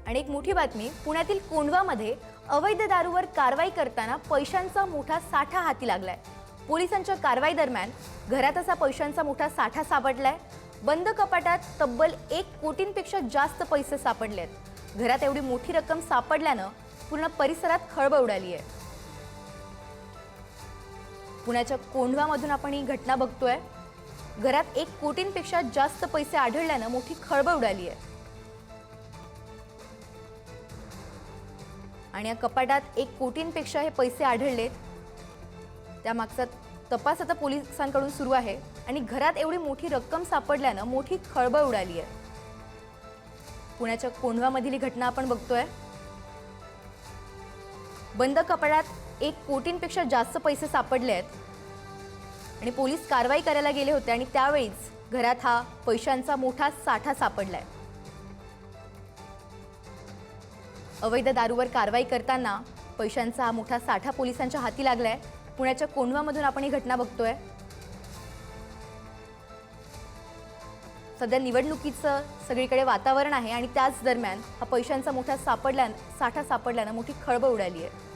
आणि एक मोठी बातमी, पुण्यातील कोंढवामध्ये अवैध दारूवर कारवाई करताना पैशांचा मोठा साठा हाती लागलाय। पोलिसांच्या कारवाई दरम्यान घरात असा पैशांचा मोठा साठा सापडलाय। बंद कपाटात तब्बल 1 कोटींपेक्षा जास्त पैसे सापडलेत। घरात एवढी मोठी रक्कम सापडल्यानं पूर्ण परिसरात खळबळ उडाली आहे। पुण्याच्या कोंढवामधून आपण ही घटना बघतोय। घरात 1 कोटींपेक्षा जास्त पैसे आढळल्यानं मोठी खळबळ उडाली आहे। आणि या कपाटात 1 कोटींपेक्षा हे पैसे आढळलेत। त्यामागचा तपास आता पोलिसांकडून सुरू आहे आणि घरात एवढी मोठी रक्कम सापडल्यानं मोठी खळबळ उडाली आहे। पुण्याच्या कोंढवामधील ही घटना आपण बघतोय। बंद कपाटात 1 कोटींपेक्षा जास्त पैसे सापडले आहेत आणि पोलीस कारवाई करायला गेले होते आणि त्यावेळीच घरात हा पैशांचा मोठा साठा सापडलाय। अवैध दारूवर कारवाई करताना पैशांचा हा मोठा साठा पोलिसांच्या हाती लागलाय। पुण्याच्या कोंढवामधून आपण ही घटना बघतोय। सध्या निवडणुकीचं सगळीकडे वातावरण आहे आणि त्याच दरम्यान हा पैशांचा मोठा साठा सापडल्यानं मोठी खळबळ उडाली आहे।